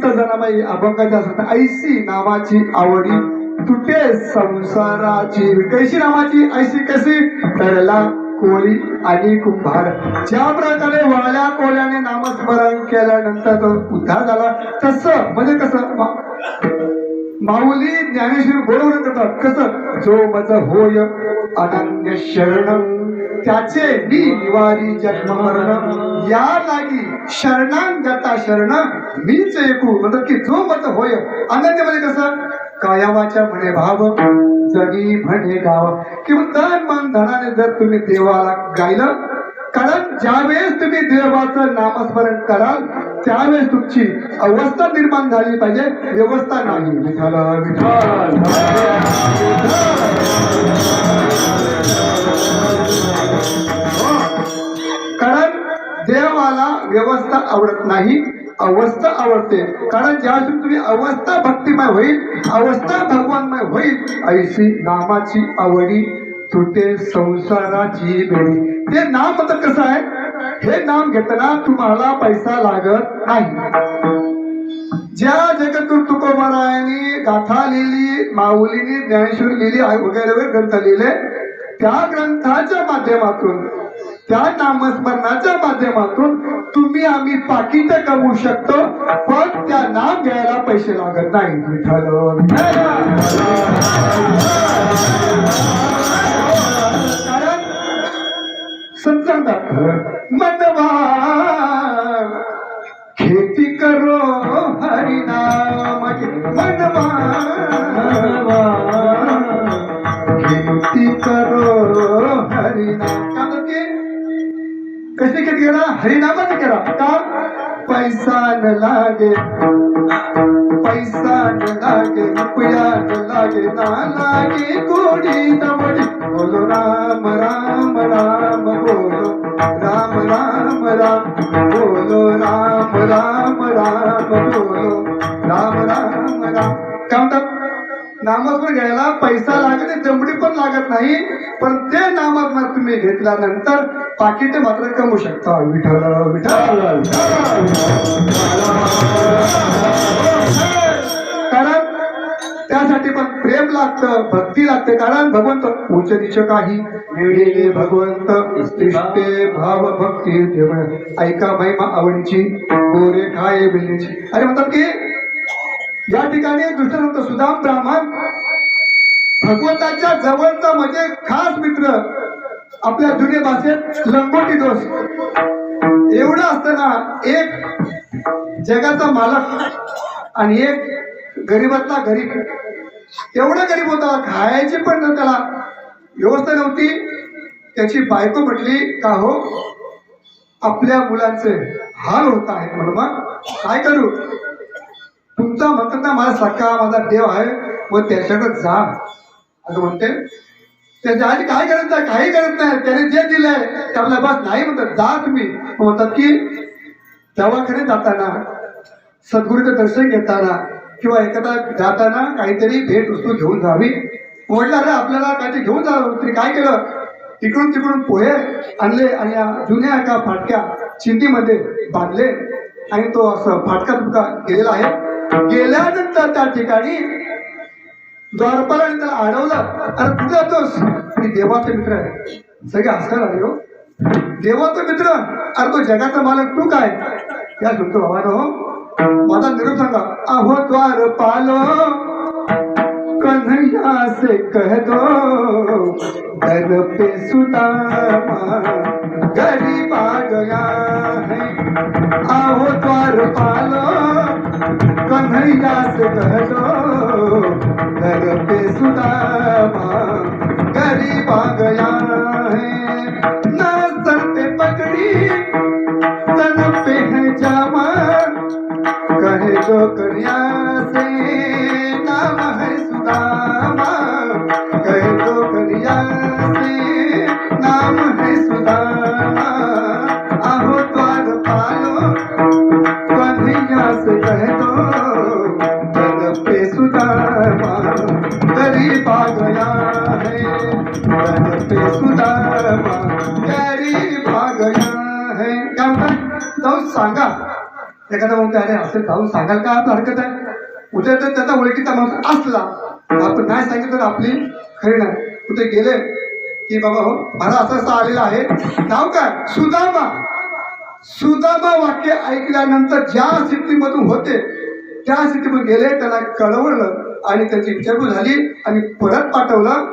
जनाबाई अभंगाच्या असतात. ऐशी नामाची आवडी तुटे संसाराची. कैशी नामाची? ऐशी कशी? तरला कोळी आणि कुंभार. ज्या प्रकारे वाळ्या कोळ्याने नामस्मरण केल्यानंतर तो उद्धार झाला, तसं म्हणजे कसं माऊली ज्ञानेश्वर बरोबर करतात. कसं? जो मज होय अनन्य शरण त्याचे मी निवारी जन्म मरण, या लागी शरणांगता शरण मीच ऐकू. म्हणतात की जो मत होय अनन्य म्हणजे कसं? कायावाच्या म्हणे भाव जगी म्हणे गाव. किंवा तन मन धनाने जर तुम्ही देवाला गायलं, कारण ज्यावेळेस तुम्ही देवाचं नामस्मरण कराल त्यावेळेस तुमची अवस्था निर्माण झाली पाहिजे, व्यवस्था नाही. विठ्ठल विठ्ठल कारण देवाला व्यवस्था आवडत नाही, अवस्था आवडते. कारण ज्यावेळेस तुम्ही अवस्था भक्तिमय होईल, अवस्था भगवानमय होईल. ऐशी नामाची आवडी तुटे संसाराची बेडी. ते नाम तर कसं आहे? हे नाम घेताना तुम्हाला पैसा लागत नाही. ज्या जगद्गुरु तुकोबारायांनी गाथा लिहिली, माऊलीनी ज्ञानेश्वरी लिहिली, वगैरे वगैरे ग्रंथ लिहिले, त्या ग्रंथाच्या माध्यमातून, त्या नामस्मरणाच्या माध्यमातून तुम्ही आम्ही पाकिट कमवू शकतो, पण त्या नाम घ्यायला पैसे लागत नाही. विठ्ठल कारण संत मनवा खेती करो हरिनाम, मनवा खेती करो हरिनाम. कशी खेती करा? हरिनामाची करा. का? पैसा न लागे, पैसा न लागे, रुपया न लागे, ना लागे कोडी दवडी, बोलो राम राम नामस्मरण घ्यायला पैसा लागत नाही, दमडी पण लागत नाही, पण ते नामस्मरण तुम्ही घेतल्यानंतर पाकिट मात्र कमवू शकता. विठ्ठल विठ्ठल. कारण त्यासाठी पण प्रेम लागतं, भक्ती लागते. कारण भगवंत उच्च नीच काही मिळेले भगवंत इष्टे भाव भक्ती देव. ऐका महिमा आवडीची गोरे खाये बिल्लीची. अरे म्हणतात की या ठिकाणी दुष्टनंत सुदाम ब्राह्मण भगवंताच्या जवळचा म्हणजे खास मित्र, आपल्या जुन्या भाषेत लंगोटी दोष. एवढं असताना एक जगाचा मालक आणि एक गरीबातला गरीब, एवढा गरीब होता, खायची पण त्याला व्यवस्था नव्हती. त्याची बायको म्हटली का हो आपल्या मुलांचे हाल होत आहेत, म्हणून मग काय करू, तुमचा म्हणतात ना माझा सखा माझा देव आहे व त्याच्याकडे जा असं म्हणते. त्याच्या आधी काय करत नाही, काही करत नाही, त्याने जे दिलंय त्याला बस नाही म्हणतात, जा तुम्ही. म्हणतात की दवाखान्यात जाताना, सद्गुरूचं दर्शन घेताना किंवा एखादा जाताना काहीतरी भेट वस्तू घेऊन जावी. म्हटलं अरे आपल्याला काहीतरी घेऊन जावं, तरी काय केलं, तिकडून तिकडून पोहे आणले आणि या जुन्या एका फाटक्या चिंधीमध्ये बांधले आणि तो असं फाटका तुटका गेलेला आहे. गेल्यानंतर त्या ठिकाणी द्वारपालाने त्याला अडवलं. अरे कुठे जातोस, मी देवाचा मित्र आहे. सगळे हसायला लागले हो, देवाचा मित्र, अरे तो जगाचा मालक तू काय. या म्हणतो बाबा हो माझा निरोप सांगा. अहो द्वारपालो कन्हैया से कह दो घर पे सुदामा गरीब आ गया है. आओ द्वारपालो कन्हैया से कह दो घर पे सुदामा गरीब आ गया है. ना सर पे पगड़ी तन पे है जामा, कहे दो कन्या से नाम है सुदामा, कहे दो कन्या से नाम है सुदामा. आहो द्वारपालो कन्हैया से कह दो घर पे सुदामा गरीब आ गया है. घर पे सुदामा गरीब आ गया है. काय म्हणतात, जाऊन सांगा. एखादा म्हणतो अरे असं जाऊन सांगाल का, आपलं हरकत आहे. उद्या तर त्याचा ओळखीचा माणूस असला, आपण नाही सांगितलं तर आपली खरी नाही. कुठे गेले की बाबा हो मला असं असं आलेलं आहे, नाव काय सुदामा. सुदामा वाक्य ऐकल्यानंतर ज्या स्थितीमधून होते त्या स्थितीमध्ये गेले, त्यांना कळवलं आणि त्याची विचारपूस झाली आणि परत पाठवलं.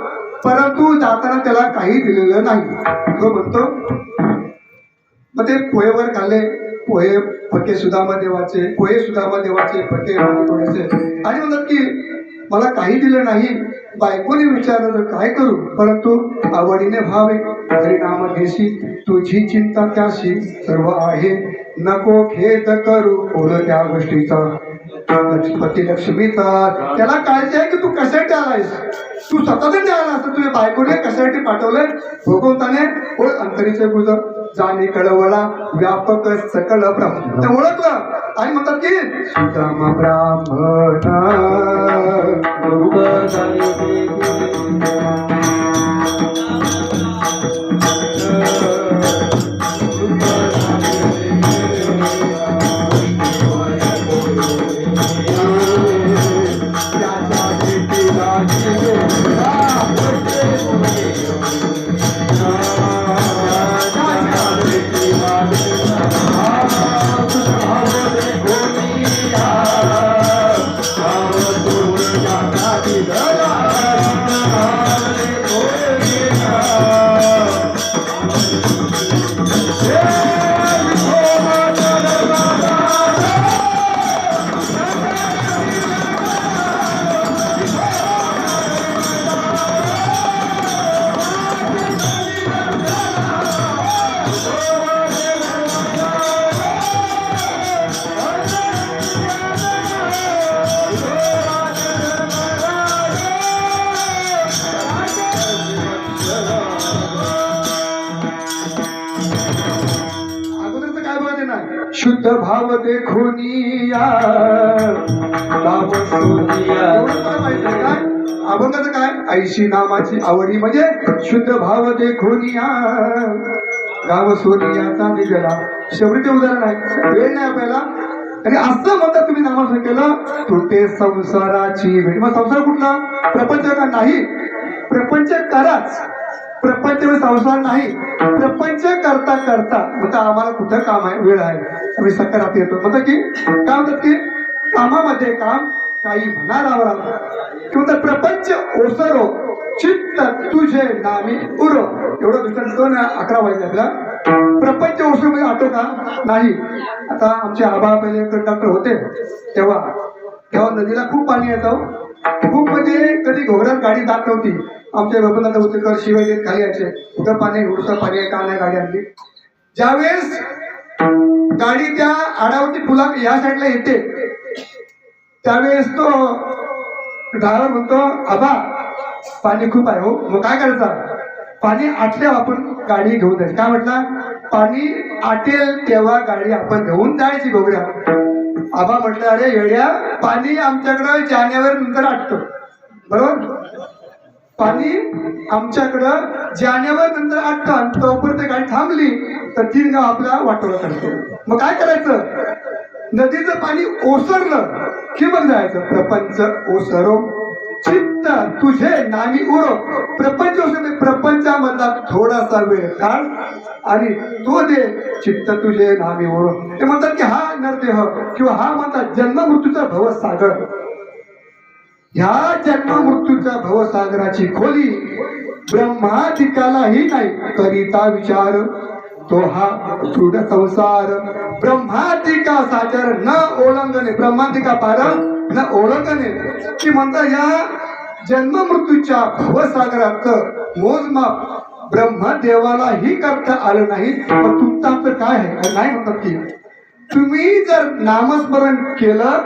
परंतु जाताना त्याला काही दिलेलं नाही. तो म्हणतो मग ते पोहेवर खाल्ले, पोहे फके सुदामा देवाचे, पोहे सुदामा देवाचे, फके थोडेसे. आणि म्हणतात की मला काही दिलं नाही. बायकोने विचारलं तर काय करू, परंतु आवडीने भावे हरिनाम घेशी, तुझी चिंता त्याशी सर्व आहे. नको खेद करू कोण त्या गोष्टीचा, पती लक्ष्मीचा. त्याला काळजी आहे की तू कशासाठी आलायस, तू स्वतःसाठी आला असं तुझ्या बायकोने कशासाठी पाठवलंय. भगवंताने ओळ अंतरीचे गुज जाणे कळवळा व्यापक सकल ब्रह्म, ते ओळखलं. आणि म्हणतात की सुदामा ब्राह्मण शुद्ध भाव देखोनिया भाव सोनिया. एवढं मला माहिती आहे काय, अभंगाचं काय ऐशी नामाची आवडी म्हणजे शुद्ध भाव देखोनिया गाव सोनियाचा निघाला शेवटी उदाहरण आहे वेळ नाही आपल्याला आणि असं म्हणता तुम्ही नामाचं केलं तुटे संसाराची वेळ मग संसार कुठला प्रपंच का नाही प्रपंच कराच प्रपंच संसार नाही प्रपंच करता करता म्हणता आम्हाला कुठं काम आहे वेळ आहे आम्ही सकारात येतो म्हणता की काय म्हणतात की कामामध्ये काम काही म्हणारावर किंवा प्रपंच ओसरो चित्त तुझे नामी उरो एवढं दृष्टांत 11 वाजले आपला प्रपंच ओसरो मध्ये आटो का नाही आता आमचे आबा पहिले कंडक्टर होते तेव्हा नदीला खूप पाणी येतं खूप म्हणजे कधी घोगरात गाडी जात नव्हती आमच्या बाबूला उतकर शिवाय देत खाली यायचे कुठं पाणी एवढं पाणी आहे का नाही गाडी आणली ज्यावेळेस गाडी त्या आडावती पुला या साईडला येते त्यावेळेस तो ड्रायव्हर म्हणतो आबा पाणी खूप आहे हो मग काय करायचं पाणी आटल्यावर आपण गाडी घेऊन जायची काय म्हटलं पाणी आटेल तेव्हा गाडी आपण घेऊन जायची घोगऱ्या आबा म्हटलं अरे येड्या पाणी आमच्याकडं जानेवारी नंतर आटतं बरोबर पाणी आमच्याकडं जानेवारी नंतर आटतं आणि तोपर्यंत गाडी थांबली तर 3 गाव आपला वाटोळा करतो मग काय करायचं नदीचं पाणी ओसरलं की मग जायचं प्रपंच ओसरो चित्त तुझे नामी उरो प्रपंच ओसर प्रपंचामधला थोडासा वेळ काढ आणि तो दे चित्त तुझे नामी उरो ते म्हणतात की हा नरदेह किंवा हा म्हणतात जन्म मृत्यूचा भवसागर ह्या जन्म मृत्यूच्या भवसागराची खोली ब्रह्मादिकालाही नाही करिता विचार तो हा दृढ संसार ब्रह्मादिका साचर न ओळंगणे ब्रह्मादिका पार न ओळंगणे की म्हणता या जन्म मृत्यूच्या भवसागराचं मोजमाप ब्रह्मदेवालाही करता आलं नाही पण तुमचं तर काय आहे नाही म्हणतात की तुम्ही जर नामस्मरण केलं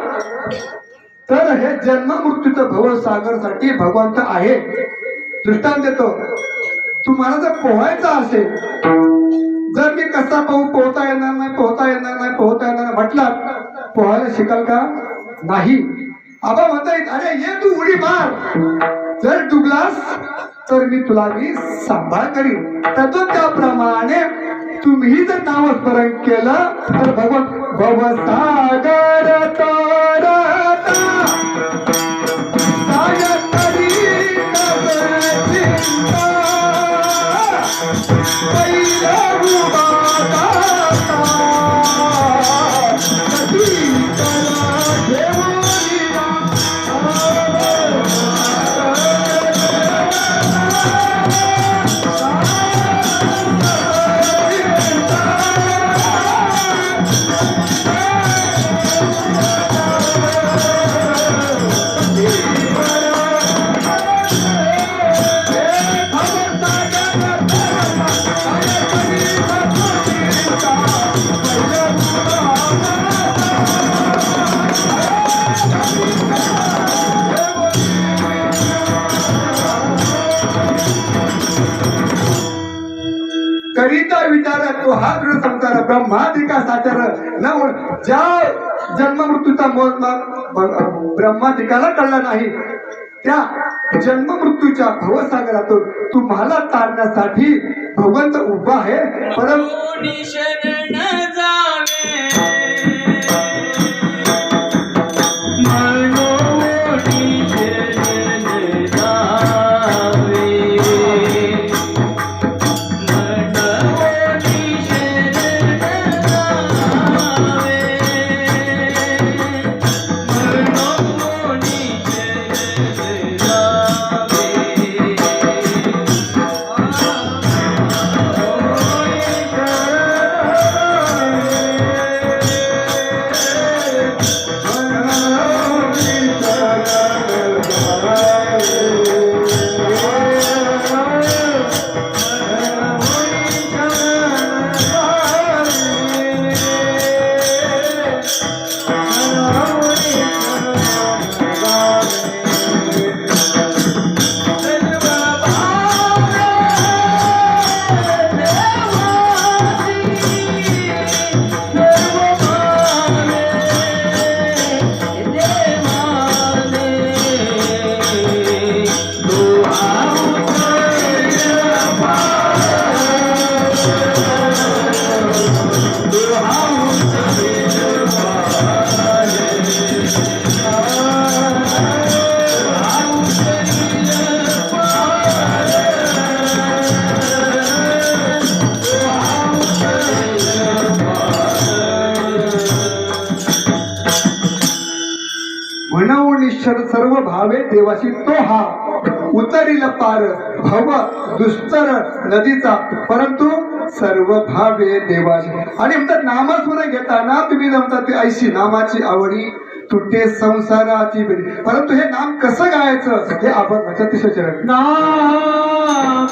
तर हे जन्म मृत्यूचं भवसागरसाठी भगवंत आहे दृष्टांत देतो तुम्हाला जर पोहायचं असेल जर मी कसा पोहता येणार नाही म्हटलं पोहायला शिकाल का नाही आबा म्हणता येत अरे ये तू उडी मार जर डुबलास तर मी सांभाळ करीन त्याप्रमाणे तुम्ही जर नामस्मरण केलं तर भगवंत भवसागर तरता करिता विचार तो हा दृढ संसार ब्रह्मादिका साचर न ज्या जन्म मृत्यूचा मोजमाप ब्रह्मादिकाला कळला नाही त्या जन्म मृत्यूच्या भवसागरातून तुम्हाला तारण्यासाठी भगवंत उभा आहे परंतु शरण जावे भावे देवाशी तो हा उतरील पार भव दुस्तर नदीचा परंतु सर्व भावे देवाशी. आणि म्हणतात नामस्मरण घेताना तुम्ही म्हणतात ते ऐशी नामाची आवडी तुटे संसाराची बेडी. परंतु हे नाम कसं गायचं हे आपण लक्षात चरण नाम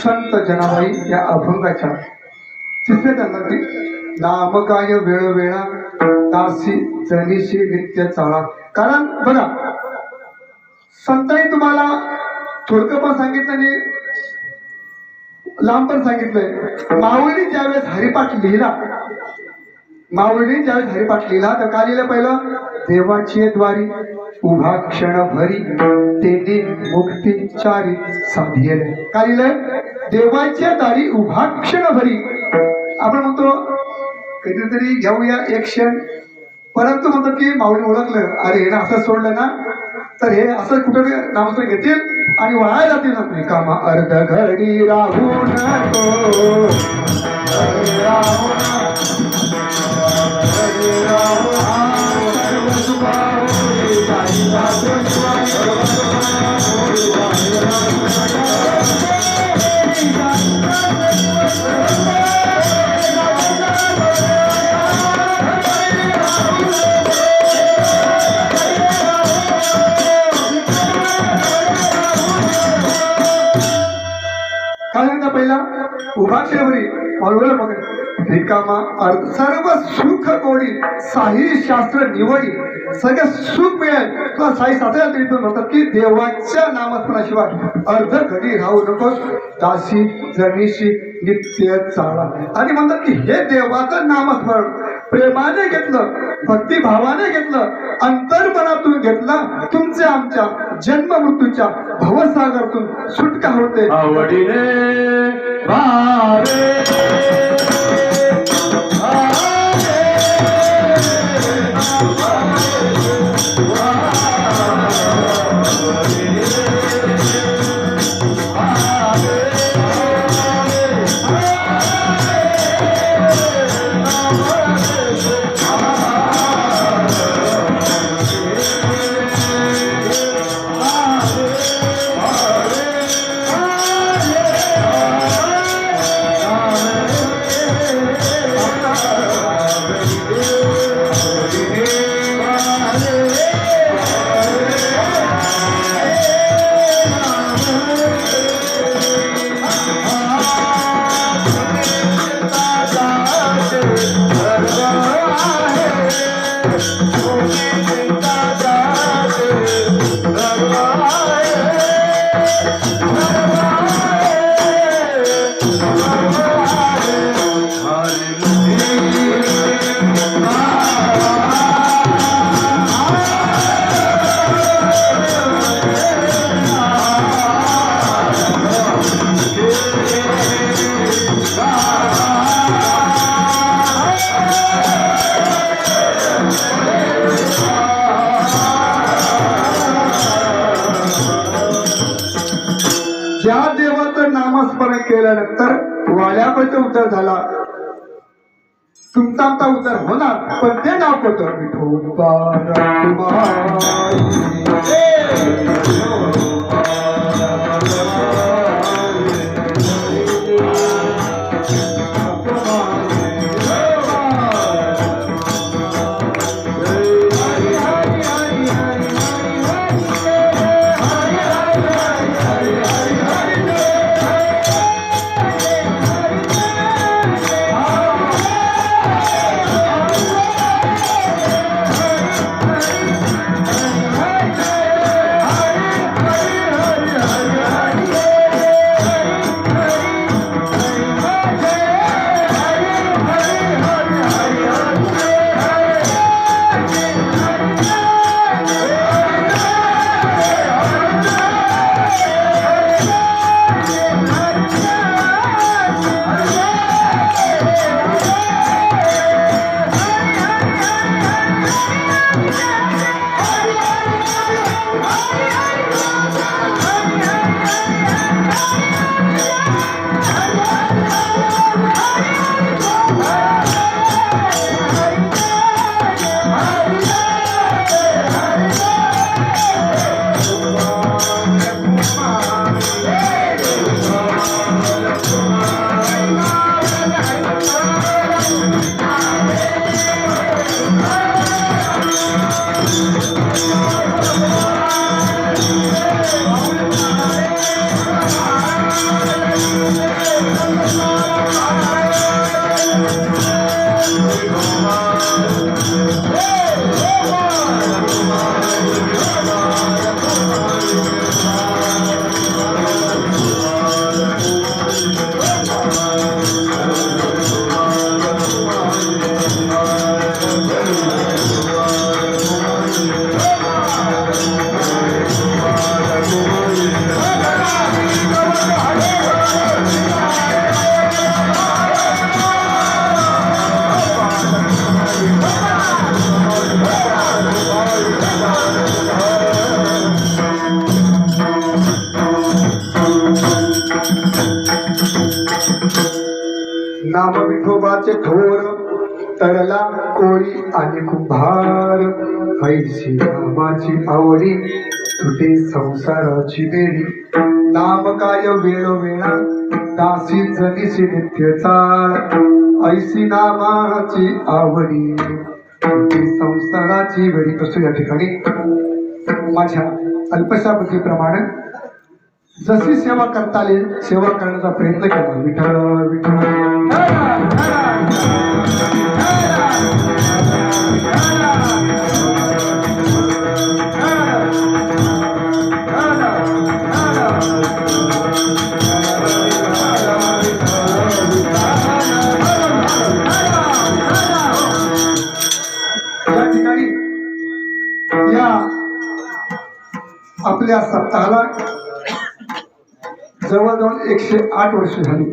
संत जनाबाई या अभंगाच्या तिसऱ्या त्यांना नाम काय वेळोवेळा दासी जनीशी नित्य चाळा. कारण बघा संतांनी तुम्हाला थोडकं पण सांगितलं आणि लांब पण सांगितलंय. माऊली ज्यावेळेस हरिपाठ लिहिला माऊली ज्यावेळेस हरिपाठ लिहिला तर काय लिहिलं पहिलं देवाची द्वारी उभा क्षण भरी तेने मुक्तीचारी साधियल. काय लिहिलंय देवाच्या दारी उभा क्षण भरी. आपण म्हणतो कधीतरी घेऊया एक क्षण परंतु म्हणतो की माऊली ओळखलं अरे हे ना असं सोडलं ना तर हे असं कुठे नामस्मरण घेतील आणि वाया जातील ना. कामा अर्ध घडी राहू नको काय सांगता पहिला उभा शेवरी बघ रिकामा अर्थ सर्व सुख कोडी साही शास्त्र निवडी सगळं सुख मिळेल तुला साई सासऱ्या तरी पण म्हणतात की देवाच्या नामस्मरणाशिवाय अर्ध घडी राहू नकोस दासी जनीशी नित्य चाळा. आणि म्हणतात की हे देवाचं नामस्मरण प्रेमाने घेतलं भक्तिभावाने घेतलं अंतर्मनातून घेतलं तुमच्या आमच्या जन्म मृत्यूच्या भवसागरातून सुटका होते. आवडीने भावे केल्यानंतर वाड्यामध्ये उतार झाला. तुमचा आमचा उतार होणार, पण ते नाव कोणतं? विठोबा नाम विठोबाचे थोर, तरला कोळी आणि कुंभार. ऐशी नामाची आवडी, तुटे संसाराची बेडी. नाम काय वेळोवेळा, दासी जनिसी नित्य चाळ. ऐशी नामाची आवडी, तुटे संसाराची बेडी. असं या ठिकाणी माझ्या अल्पशा बुद्धीप्रमाणे जशी सेवा करता आली, सेवा करण्याचा प्रयत्न केला. विठ्ठल विठ्ठल या ठिकाणी या आपल्या सप्ताहाला जवळजवळ 108 वर्ष झाली.